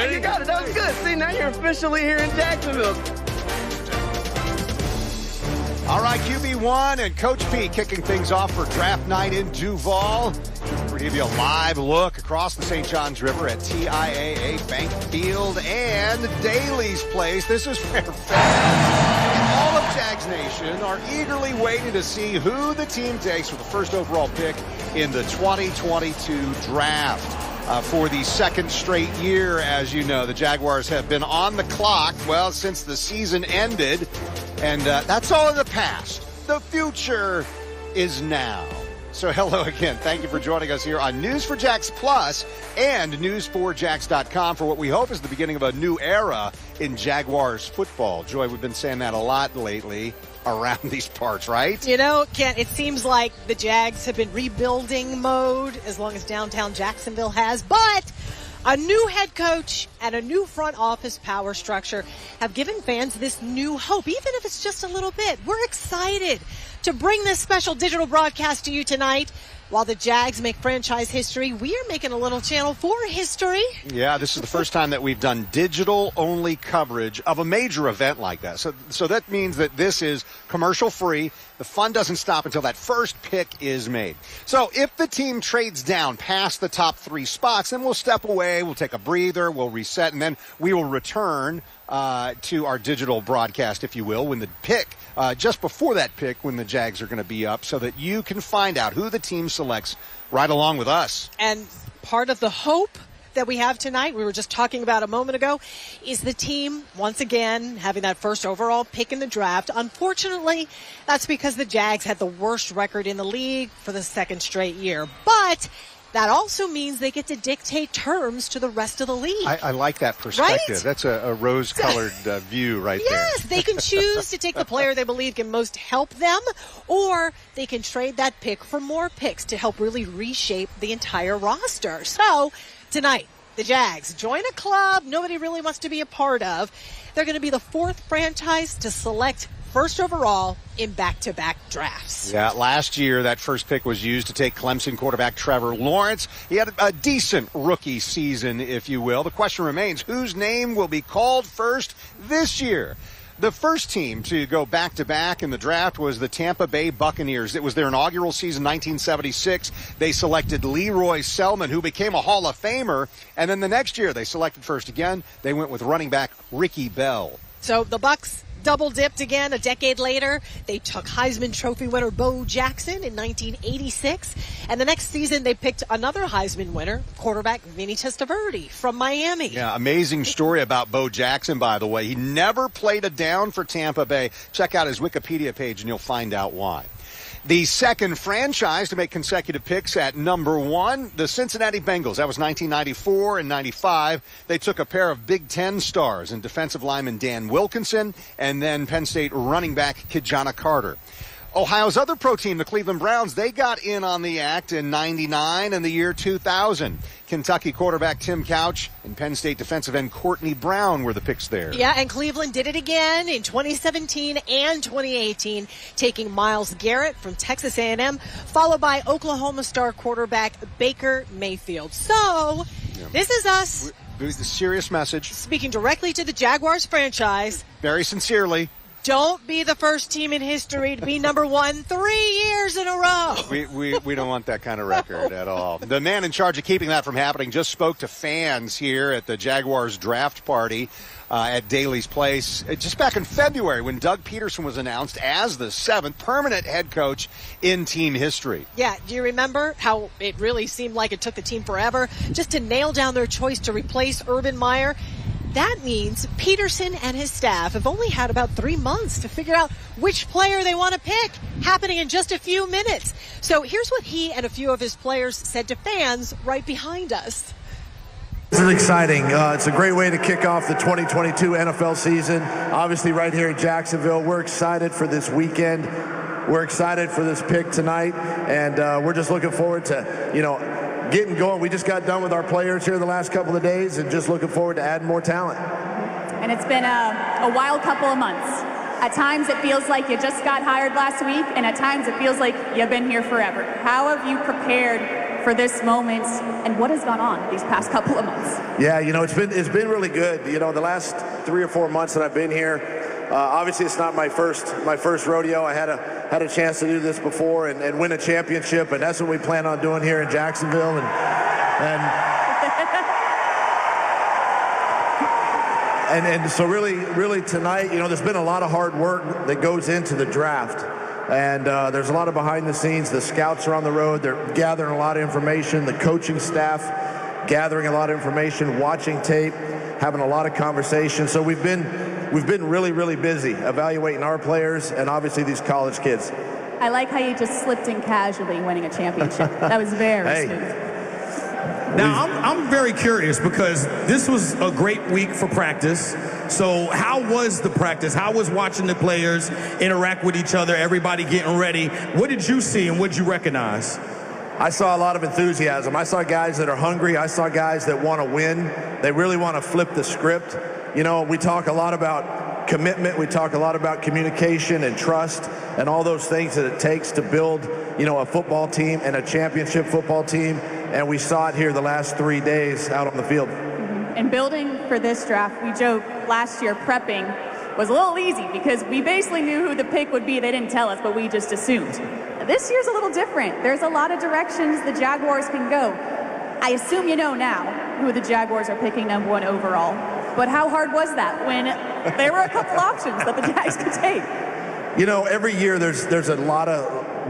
ready? You got it. That was good. See, now you're officially here in Jacksonville. All right, QB1 and Coach P kicking things off for draft night in Duval. We're going to give you a live look across the St. Johns River at TIAA Bank Field and Daly's Place. This is where fans and all of Jags Nation are eagerly waiting to see who the team takes with the first overall pick in the 2022 draft. For the second straight year, as you know, the Jaguars have been on the clock, well, since the season ended. And that's all in the past. The future is now. So hello again. Thank you for joining us here on News4JAGS Plus and News4JAGS.com for what we hope is the beginning of a new era in Jaguars football. Joy, we've been saying that a lot lately around these parts, right? You know, Kent, it seems like the Jags have been rebuilding mode as long as downtown Jacksonville has, but a new head coach and a new front office power structure have given fans this new hope, even if it's just a little bit. We're excited to bring this special digital broadcast to you tonight. While the Jags make franchise history, we are making a little Channel 4 history. Yeah, this is the first time that we've done digital-only coverage of a major event like that. So that means that this is commercial-free. The fun doesn't stop until that first pick is made. So if the team trades down past the top 3 spots, then we'll step away, we'll take a breather, we'll reset, and then we will return to our digital broadcast, if you will, when the pick, just before that pick, when the Jags are going to be up, so that you can find out who the team selects right along with us. And part of the hope that we have tonight, we were just talking about a moment ago, is the team, once again, having that first overall pick in the draft. Unfortunately, that's because the Jags had the worst record in the league for the second straight year. But that also means they get to dictate terms to the rest of the league. I like that perspective. Right? That's a rose-colored view right there. Yes, they can choose to take the player they believe can most help them, or they can trade that pick for more picks to help really reshape the entire roster. So tonight, the Jags join a club nobody really wants to be a part of. They're going to be the 4th franchise to select first overall in back-to-back drafts. Yeah, last year that first pick was used to take Clemson quarterback Trevor Lawrence. He had a decent rookie season, if you will. The question remains, whose name will be called first this year? The first team to go back-to-back in the draft was the Tampa Bay Buccaneers. It was their inaugural season, 1976. They selected Leroy Selman, who became a Hall of Famer. And then the next year they selected first again. They went with running back Ricky Bell. So the Bucs double-dipped again a decade later. They took Heisman Trophy winner Bo Jackson in 1986. And the next season, they picked another Heisman winner, quarterback Vinny Testaverde from Miami. Yeah, amazing story about Bo Jackson, by the way. He never played a down for Tampa Bay. Check out his Wikipedia page, and you'll find out why. The second franchise to make consecutive picks at number 1, the Cincinnati Bengals. That was 1994 and 95. They took a pair of Big Ten stars and defensive lineman Dan Wilkinson and then Penn State running back Kijana Carter. Ohio's other pro team, the Cleveland Browns, they got in on the act in 99 and the year 2000. Kentucky quarterback Tim Couch and Penn State defensive end Courtney Brown were the picks there. Yeah, and Cleveland did it again in 2017 and 2018, taking Myles Garrett from Texas A&M, followed by Oklahoma star quarterback Baker Mayfield. So, This is us. The serious message. Speaking directly to the Jaguars franchise. Very sincerely. Don't be the first team in history to be number 1 3 years in a row. We don't want that kind of record at all. The man in charge of keeping that from happening just spoke to fans here at the Jaguars draft party at Daly's Place just back in February when Doug Pederson was announced as the 7th permanent head coach in team history. Yeah, do you remember how it really seemed like it took the team forever just to nail down their choice to replace Urban Meyer? That means Pederson and his staff have only had about 3 months to figure out which player they want to pick, happening in just a few minutes. So here's what he and a few of his players said to fans right behind us. This is exciting. It's a great way to kick off the 2022 NFL season. Obviously right here in Jacksonville, we're excited for this weekend. We're excited for this pick tonight, and we're just looking forward to, getting going. We just got done with our players here the last couple of days and just looking forward to adding more talent. And it's been a wild couple of months. At times it feels like you just got hired last week, and at times it feels like you've been here forever. How have you prepared for this moment and what has gone on these past couple of months? Yeah, you know, it's been really good. You know, the last 3 or 4 months that I've been here, obviously it's not my first rodeo. I had a chance to do this before and win a championship, and that's what we plan on doing here in Jacksonville. And so really tonight, you know, there's been a lot of hard work that goes into the draft. And there's a lot of behind the scenes. The scouts are on the road. They're gathering a lot of information. The coaching staff gathering a lot of information, watching tape, having a lot of conversations. So we've been really busy evaluating our players and obviously these college kids. I like how you just slipped in casually winning a championship. That was very smooth. Now, I'm very curious because this was a great week for practice. So how was the practice? How was watching the players interact with each other, everybody getting ready? What did you see and what did you recognize? I saw a lot of enthusiasm. I saw guys that are hungry. I saw guys that want to win. They really want to flip the script. You know, we talk a lot about commitment. We talk a lot about communication and trust and all those things that it takes to build, you know, a football team and a championship football team. And we saw it here the last 3 days out on the field. And building for this draft, we joked last year prepping was a little easy because we basically knew who the pick would be. They didn't tell us, but we just assumed. This year's a little different. There's a lot of directions the Jaguars can go. I assume you know now who the Jaguars are picking #1 overall. But how hard was that when there were a couple options that the Jags could take? You know, every year there's a lot of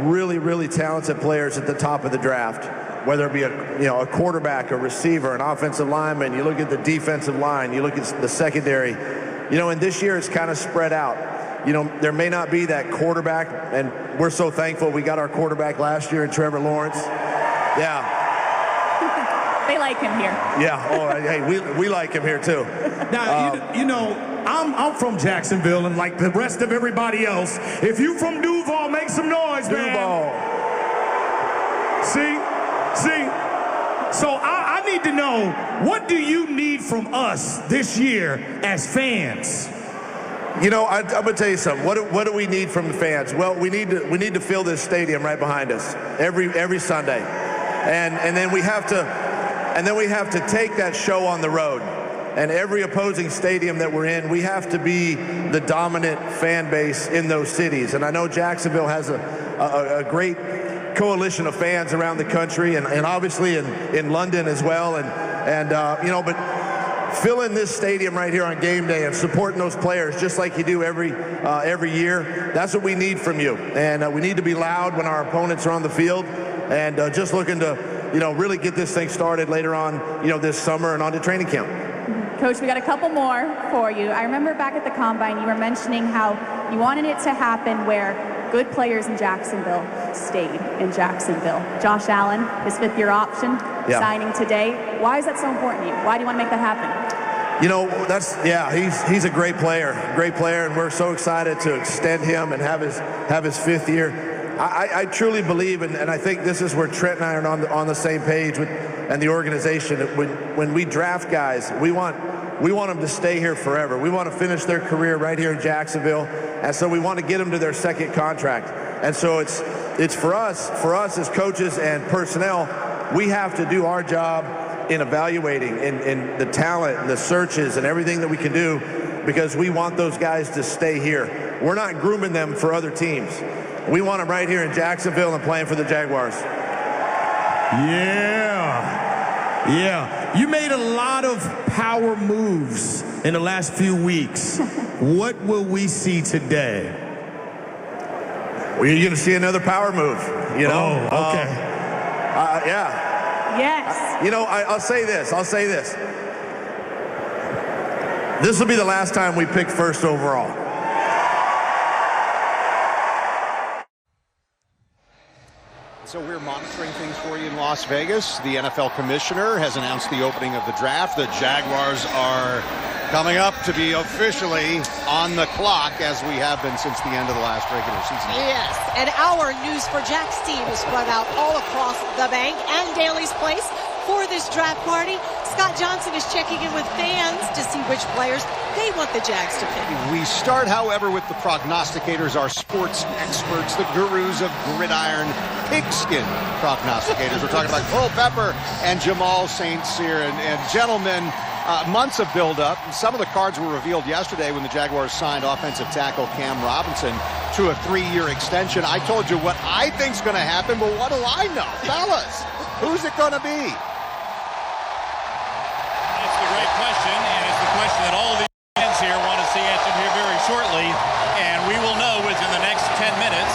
really talented players at the top of the draft. Whether it be a quarterback, a receiver, an offensive lineman, you look at the defensive line, you look at the secondary, you know, and this year it's kind of spread out. You know, there may not be that quarterback, and we're so thankful we got our quarterback last year in Trevor Lawrence. Yeah. They like him here. Yeah. Oh, hey, we like him here too. Now, you know, I'm from Jacksonville, and like the rest of everybody else, if you from Duval, make some noise, man. Duval. See? So I need to know, what do you need from us this year as fans? You know, I'm gonna tell you something. What do we need from the fans? Well, we need to fill this stadium right behind us every Sunday, and then we have to take that show on the road. And every opposing stadium that we're in, we have to be the dominant fan base in those cities. And I know Jacksonville has a great coalition of fans around the country, and obviously in London as well. And you know, but filling this stadium right here on game day and supporting those players just like you do every year, that's what we need from you. And we need to be loud when our opponents are on the field, and just looking to, you know, really get this thing started later on, you know, this summer and on to training camp. Coach, we got a couple more for you. I remember back at the Combine, you were mentioning how you wanted it to happen where good players in Jacksonville stayed in Jacksonville. Josh Allen, his 5th-year option, signing today. Why is that so important to you? Why do you want to make that happen? You know, he's a great player, and we're so excited to extend him and have his 5th year. I truly believe, and I think this is where Trent and I are on the same page and the organization. When we draft guys, we want them to stay here forever. We want to finish their career right here in Jacksonville, and so we want to get them to their 2nd contract. And so it's for us as coaches and personnel, we have to do our job in evaluating in the talent and the searches and everything that we can do, because we want those guys to stay here. We're not grooming them for other teams. We want them right here in Jacksonville and playing for the Jaguars. Yeah. You made a lot of power moves in the last few weeks. What will we see today? Well, you're going to see another power move, you know? Oh, okay. Yeah. Yes. You know, I'll say this. This will be the last time we pick 1st overall. So we're monitoring things for you in Las Vegas. The NFL commissioner has announced the opening of the draft. The Jaguars are coming up to be officially on the clock, as we have been since the end of the last regular season. Yes, and our News4JAGS team is spread out all across the bank and Daly's Place for this draft party. Scott Johnson is checking in with fans to see which players they want the Jags to pick. We start, however, with the prognosticators, our sports experts, the gurus of gridiron pigskin prognosticators. We're talking about Culpepper and Jamal St. Cyr. And gentlemen, months of build-up. Some of the cards were revealed yesterday when the Jaguars signed offensive tackle Cam Robinson to a 3-year extension. I told you what I think's going to happen, but what do I know? Fellas, who's it going to be? It's the great question, and it's the question that all of the fans here want to see answered here very shortly. And we will know within the next 10 minutes,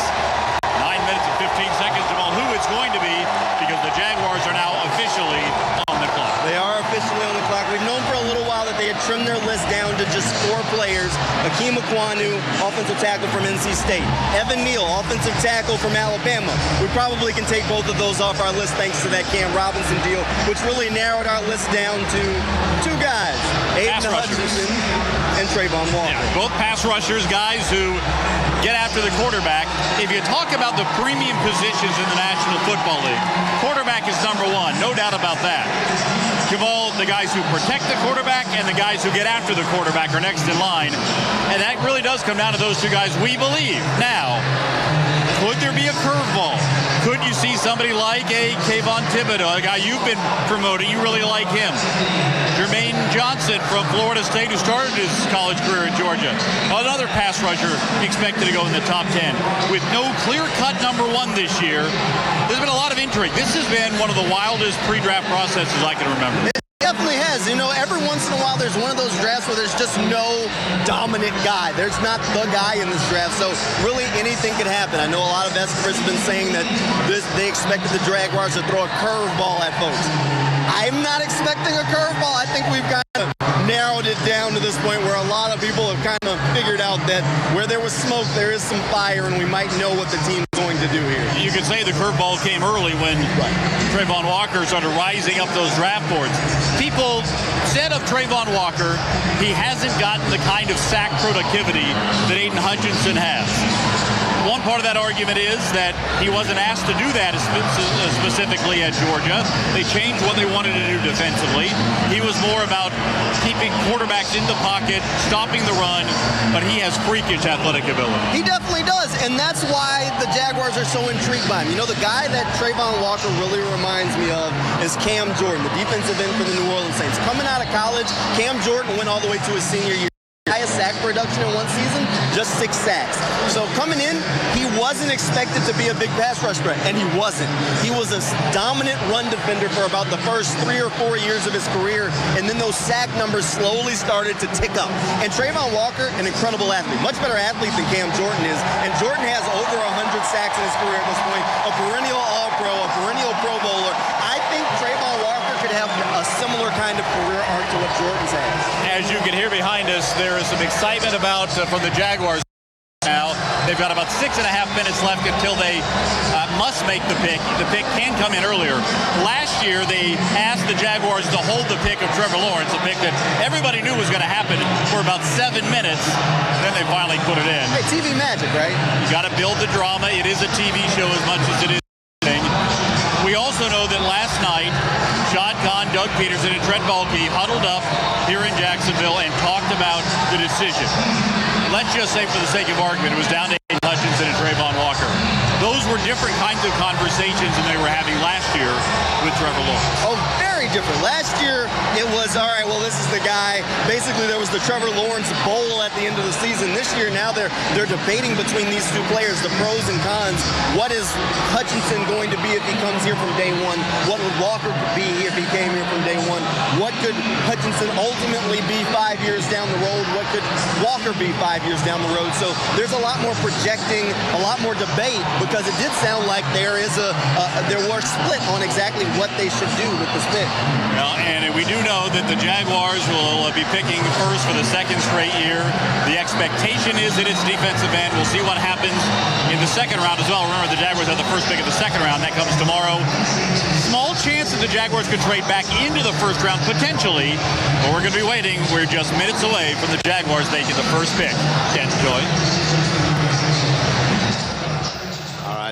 9 minutes and 15 seconds, Jamal, who it's going to be, because the Jaguars are now officially on the clock. They are officially on the clock. We've known for a little while that they had trimmed their list down to just 4 players. Akeem Ekwonu, offensive tackle from NC State. Evan Neal, offensive tackle from Alabama. We probably can take both of those off our list thanks to that Cam Robinson deal, which really narrowed our list down to 2 guys, Aiden Hutchinson and Trayvon Walker. Yeah, both pass rushers, guys who get after the quarterback. If you talk about the premium positions in the National Football League, quarterback is number 1, no doubt about that. Jamal, the guys who protect the quarterback and the guys who get after the quarterback are next in line. And that really does come down to those 2 guys, we believe. Now, could there be a curveball? Could you see somebody like a Kayvon Thibodeau, a guy you've been promoting, you really like him? Jermaine Johnson from Florida State, who started his college career in Georgia. Another pass rusher expected to go in the top 10. With no clear-cut number 1 this year, there's been a lot of intrigue. This has been one of the wildest pre-draft processes I can remember. It definitely has. You know, every once in a while there's one of those drafts where there's just no dominant guy. There's not the guy in this draft, so really anything could happen. I know a lot of experts have been saying that they expected the Jaguars to throw a curveball at folks. I'm not expecting a curveball. I think we've kind of narrowed it down to this point where a lot of people have kind of figured out that where there was smoke, there is some fire, and we might know what the team's going to do here. You could say the curveball came early when Trayvon Walker started rising up those draft boards. People said of Trayvon Walker, he hasn't gotten the kind of sack productivity that Aiden Hutchinson has. One part of that argument is that he wasn't asked to do that specifically at Georgia. They changed what they wanted to do defensively. He was more about keeping quarterbacks in the pocket, stopping the run, but he has freakish athletic ability. He definitely does, and that's why the Jaguars are so intrigued by him. You know, the guy that Trayvon Walker really reminds me of is Cam Jordan, the defensive end for the New Orleans Saints. Coming out of college, Cam Jordan went all the way to his senior year. Highest sack production in one season, just 6 sacks. So coming in, he wasn't expected to be a big pass rush threat, and he wasn't. He was a dominant run defender for about the first 3 or 4 years of his career, and then those sack numbers slowly started to tick up. And Trayvon Walker, an incredible athlete, much better athlete than Cam Jordan is, and Jordan has over 100 sacks in his career at this point, a perennial All-Pro, a perennial Pro Bowler. I think Trayvon Walker could have a similar kind of career arc to what Jordan's had. As you can hear behind us, there is some excitement about from the Jaguars now. They've got about 6.5 minutes left until they must make the pick. The pick can come in earlier. Last year, they asked the Jaguars to hold the pick of Trevor Lawrence, a pick that everybody knew was going to happen for about 7 minutes. Then they finally put it in. Hey, TV magic, right? You got to build the drama. It is a TV show as much as it is anything. We also know that last night, Shad Khan, Doug Pederson, and Trent Baalke huddled up here in Jacksonville and talked about the decision. Let's just say, for the sake of argument, it was down to Aiden Hutchinson and Trayvon Walker. Those were different kinds of conversations than they were having last year with Trevor Lawrence. Oh, very different. Last year, it was, all right, well, this is the guy. Basically, there was the Trevor Lawrence Bowl at the end of the season. This year, now they're debating between these 2 players, the pros and cons. What is Hutchinson going to be if he comes here from day 1? What would Walker be if he came here from day 1? What could Hutchinson ultimately be 5 years down the road? What could Walker be 5 years down the road? So there's a lot more projecting, a lot more debate, because it did sound like there were split on exactly what they should do with this pick. Well, and we do know that the Jaguars will be picking first for the 2nd straight year. The expectation is that it's defensive end. We'll see what happens in the 2nd round as well. Remember, the Jaguars have the first pick of the 2nd round. That comes tomorrow. Small chance that the Jaguars could trade back into the 1st round, potentially, but we're going to be waiting. We're just minutes away from the Jaguars taking the first pick. Ken, Joy.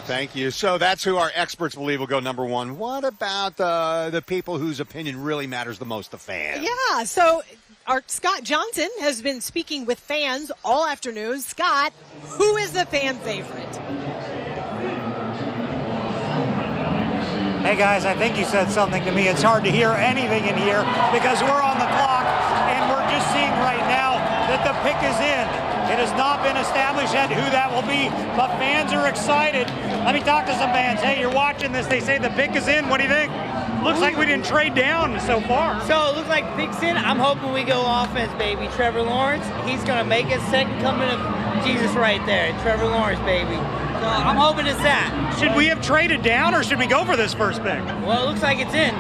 thank you. So that's who our experts believe will go number one. What about the people whose opinion really matters the most, the fans? Yeah, so our Scott Johnson has been speaking with fans all afternoon. Scott, who is the fan favorite? Hey guys, I think you said something to me. It's hard to hear anything in here because we're on the clock and we're just seeing right now that the pick is in. It has not been established yet who that will be, but fans are excited. Let me talk to some fans. Hey, you're watching this. They say the pick is in. What do you think? Looks like we didn't trade down so far. So it looks like pick's in. I'm hoping we go offense, baby. Trevor Lawrence, he's going to make his second coming of Jesus right there. Trevor Lawrence, baby. So I'm hoping it's that. Should we have traded down or should we go for this first pick? Well, it looks like it's in.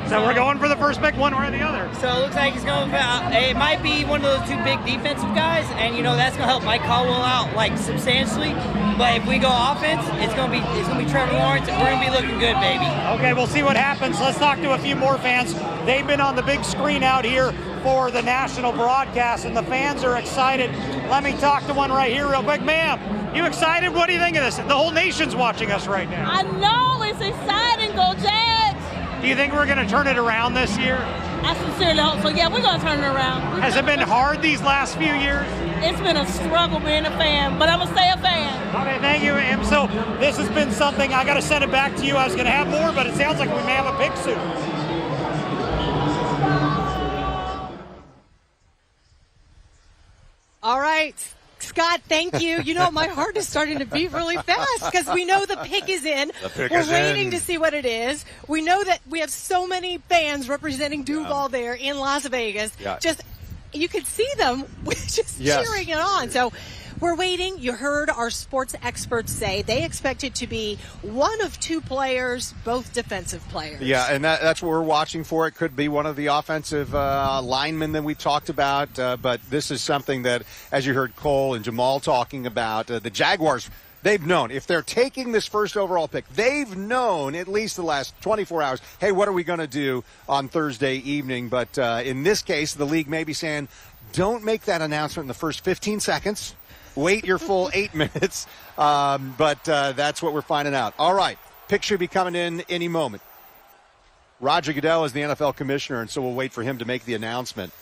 So we're going for the first pick one way or the other. So it looks like it's going to, it might be one of those two big defensive guys, and that's going to help Mike Caldwell out like substantially. But if we go offense, it's going to be Trevor Lawrence, and we're going to be looking good, baby. Okay, we'll see what happens. Let's talk to a few more fans. They've been on the big screen out here for the national broadcast, and the fans are excited. Let me talk to one right here real quick. Ma'am, you excited? What do you think of this? The whole nation's watching us right now. I know, it's exciting. Go Jags! Do you think we're going to turn it around this year? I sincerely hope so. Yeah, we're going to turn it around. Has it been hard these last few years? It's been a struggle being a fan, but I'm going to stay a fan. Okay, thank you, ma'am. So this has been something. I got to send it back to you. I was going to have more, but it sounds like we may have a pick soon. All right. Scott, thank you. My heart is starting to beat really fast because we know the pick is in. We're waiting to see what it is. We know that we have so many fans representing DUUUVAL there in Las Vegas. Yeah. Just, you could see them just cheering it on. So we're waiting. You heard our sports experts say they expect it to be one of two players, both defensive players. Yeah, and that's what we're watching for. It could be one of the offensive linemen that we talked about, but this is something that, as you heard Cole and Jamal talking about, the Jaguars, they've known. If they're taking this first overall pick, they've known at least the last 24 hours, hey, what are we going to do on Thursday evening? But in this case, the league may be saying, don't make that announcement in the first 15 seconds. Wait your full 8 minutes, but that's what we're finding out. All right, pick should be coming in any moment. Roger Goodell is the NFL commissioner, and so we'll wait for him to make the announcement.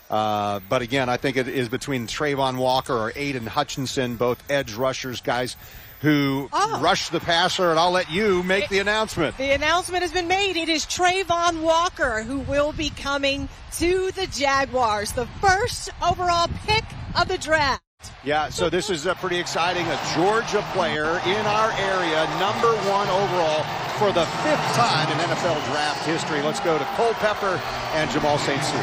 But again, I think it is between Trayvon Walker or Aiden Hutchinson, both edge rushers, guys who rush the passer, and I'll let you make the announcement. The announcement has been made. It is Trayvon Walker who will be coming to the Jaguars, the first overall pick of the draft. Yeah, so this is pretty exciting. A Georgia player in our area, number 1 overall for the 5th time in NFL draft history. Let's go to Cole Pepper and Jamal St. Cyr.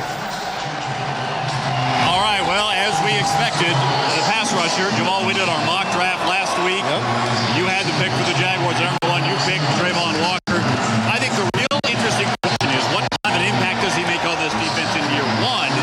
All right, well, as we expected, the pass rusher, Jamal, we did our mock draft last week. Yep. You had the pick for the Jaguars, number 1. You picked Trayvon Walker. I think the real interesting question is what kind of an impact does he make on this defense in year 1?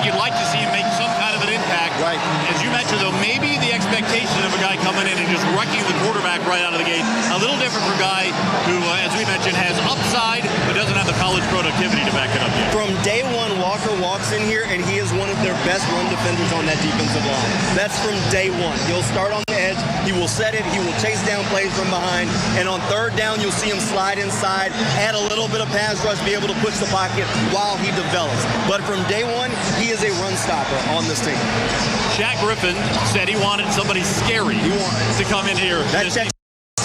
You'd like to see him make some kind of an impact. Right. As you mentioned, though, maybe the expectation of a guy coming in and just wrecking the quarterback right out of the gate, a little different for a guy who, as we mentioned, has upside but doesn't have the college productivity to back it up yet. From day one, Walker walks in here and he is one of their best run defenders on that defensive line. That's from day one. He'll start on the edge, he will set it, he will chase down plays from behind, and on third down, you'll see him slide inside, add a little bit of pass rush, be able to push the pocket while he develops. But from day one, he is a run stopper on this team. Shaq Griffin said he wanted somebody scary to come in here.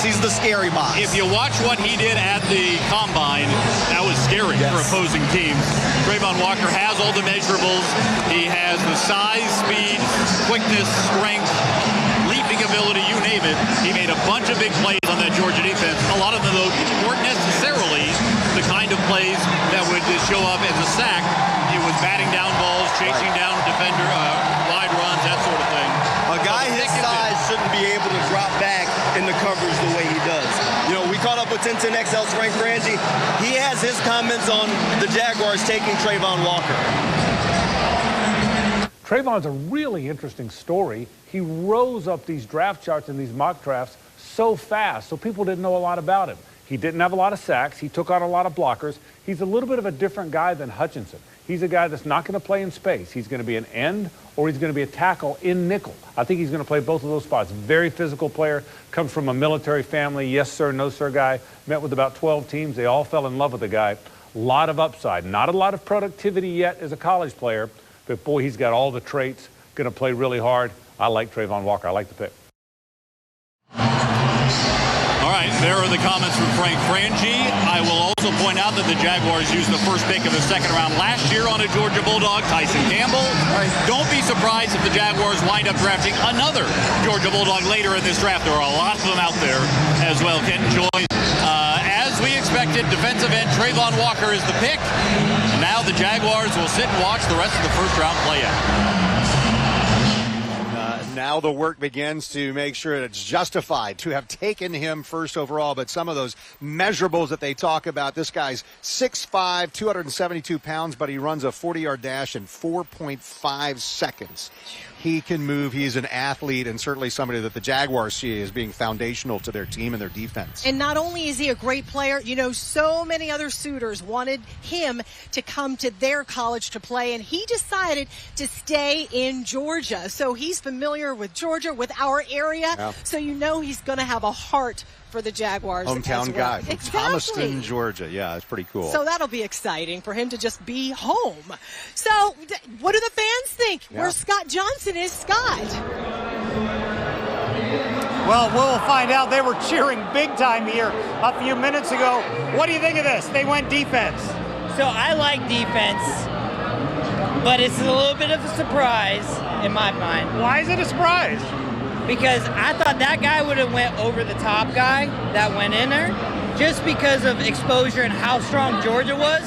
He's the scary box. If you watch what he did at the Combine, that was scary for opposing teams. Trayvon Walker has all the measurables. He has the size, speed, quickness, strength, leaping ability, you name it. He made a bunch of big plays on that Georgia defense. A lot of them, though, weren't necessarily the kind of plays that would show up as a sack. It was batting down balls, chasing down a defender, wide runs, that sort of thing. A guy his size shouldn't be able to drop back in the coverage the way he does. We caught up with 1010XL strength Randy. He has his comments on the Jaguars taking Trayvon Walker. Trayvon's a really interesting story. He rose up these draft charts and these mock drafts so fast, so people didn't know a lot about him. He didn't have a lot of sacks. He took on a lot of blockers. He's a little bit of a different guy than Hutchinson. He's a guy that's not going to play in space. He's going to be an end or he's going to be a tackle in nickel. I think he's going to play both of those spots. Very physical player, comes from a military family, yes sir, no sir guy. Met with about 12 teams. They all fell in love with the guy. A lot of upside. Not a lot of productivity yet as a college player, but boy, he's got all the traits. Going to play really hard. I like Trayvon Walker. I like the pick. All right, there are the comments from Frank Frangie. I will also point out that the Jaguars used the first pick of the second round last year on a Georgia Bulldog, Tyson Campbell. Don't be surprised if the Jaguars wind up drafting another Georgia Bulldog later in this draft. There are a lot of them out there as well. Kenton Joy, as we expected, defensive end Trayvon Walker is the pick. Now the Jaguars will sit and watch the rest of the first round play out. Now the work begins to make sure it's justified to have taken him first overall. But some of those measurables that they talk about, this guy's 6'5", 272 pounds, but he runs a 40-yard dash in 4.5 seconds. He can move. He's an athlete and certainly somebody that the Jaguars see as being foundational to their team and their defense. And not only is he a great player, you know, so many other suitors wanted him to come to their college to play, and he decided to stay in Georgia. So he's familiar with Georgia, with our area, yeah. So you know he's going to have a heart for the Jaguars. Hometown as well. guy from Exactly. Thomaston, Georgia. Yeah, it's pretty cool. So that'll be exciting for him to just be home. So what do the fans think? Yeah. Where Scott Johnson is, Scott? Well, we'll find out. They were cheering big time here a few minutes ago. What do you think of this? They went defense. So I like defense, but it's a little bit of a surprise in my mind. Why is it a surprise? Because I thought that guy would have went over the top guy that went in there just because of exposure and how strong Georgia was.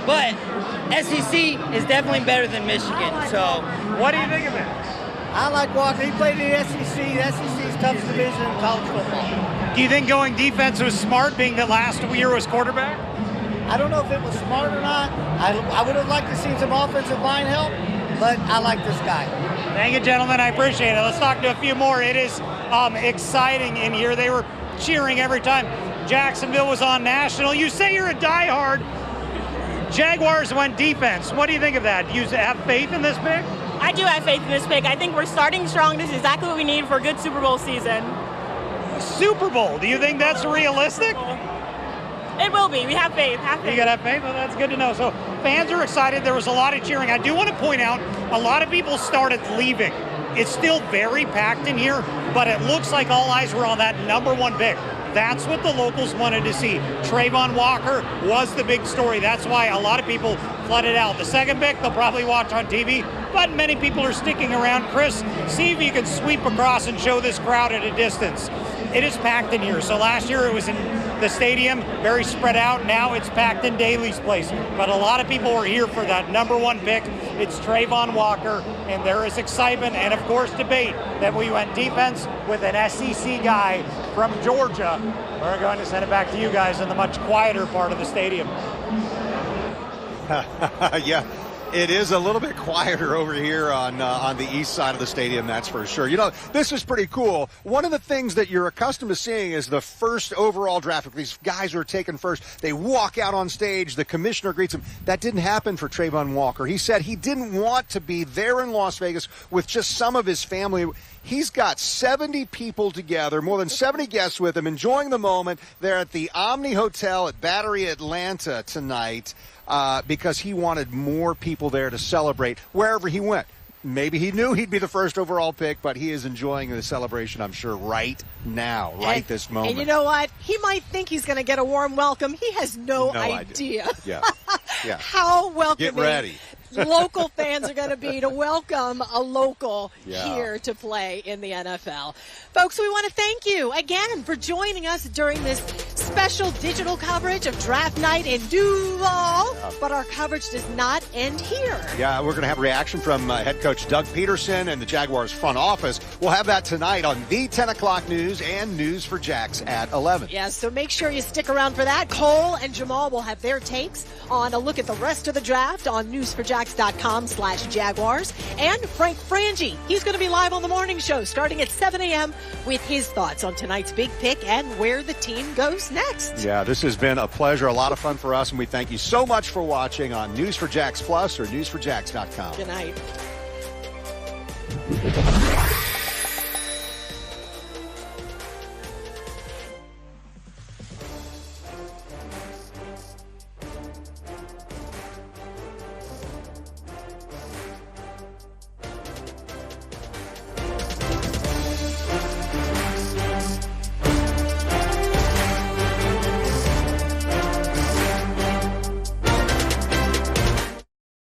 But SEC is definitely better than Michigan. So what do you think of it? I like Walker. He played in the SEC. The SEC's toughest division in college football. Do you think going defense was smart, being that last year was quarterback? I don't know if it was smart or not. I would have liked to see some offensive line help, but I like this guy. Thank you, gentlemen. I appreciate it. Let's talk to a few more. It is exciting in here. They were cheering every time Jacksonville was on national. You say you're a diehard. Jaguars went defense. What do you think of that? Do you have faith in this pick? I do have faith in this pick. I think we're starting strong. This is exactly what we need for a good Super Bowl season. Super Bowl? Do you think that's realistic? It will be. We have faith. You got to have faith? Well, that's good to know. So fans are excited. There was a lot of cheering. I do want to point out, a lot of people started leaving. It's still very packed in here, but it looks like all eyes were on that number one pick. That's what the locals wanted to see. Trayvon Walker was the big story. That's why a lot of people flooded out. The second pick, they'll probably watch on TV, but many people are sticking around. Chris, see if you can sweep across and show this crowd at a distance. It is packed in here. So last year it was in the stadium, very spread out. Now it's packed in Daly's place. But a lot of people were here for that number one pick. It's Trayvon Walker, and there is excitement and, of course, debate that we went defense with an SEC guy from Georgia. We're going to send it back to you guys in the much quieter part of the stadium. Yeah. It is a little bit quieter over here on the east side of the stadium, that's for sure. You know, this is pretty cool. One of the things that you're accustomed to seeing is the first overall draft. These guys who are taken first, they walk out on stage, the commissioner greets them. That didn't happen for Trayvon Walker. He said he didn't want to be there in Las Vegas with just some of his family. He's got 70 people together, more than 70 guests with him, enjoying the moment. They're at the Omni Hotel at Battery Atlanta tonight. Because he wanted more people there to celebrate wherever he went. Maybe he knew he'd be the first overall pick, but he is enjoying the celebration, I'm sure, right now, this moment. And you know what? He might think he's going to get a warm welcome. He has no idea. Yeah. How welcoming Get ready. local fans are going to be to welcome a local here to play in the NFL. Folks, we want to thank you again for joining us during this special digital coverage of Draft Night in Duval. But our coverage does not end here. Yeah, we're going to have a reaction from head coach Doug Pederson and the Jaguars front office. We'll have that tonight on the 10 o'clock news and News4JAGS at 11. Yeah, so make sure you stick around for that. Cole and Jamal will have their takes on a look at the rest of the draft on News4JAGS News4JAGS.com/Jaguars. And Frank Frangie, he's going to be live on the morning show starting at 7 a.m. with his thoughts on tonight's big pick and where the team goes next. Yeah, this has been a pleasure, a lot of fun for us, and we thank you so much for watching on News4JAGS Plus or News4JAGS.com. Good night.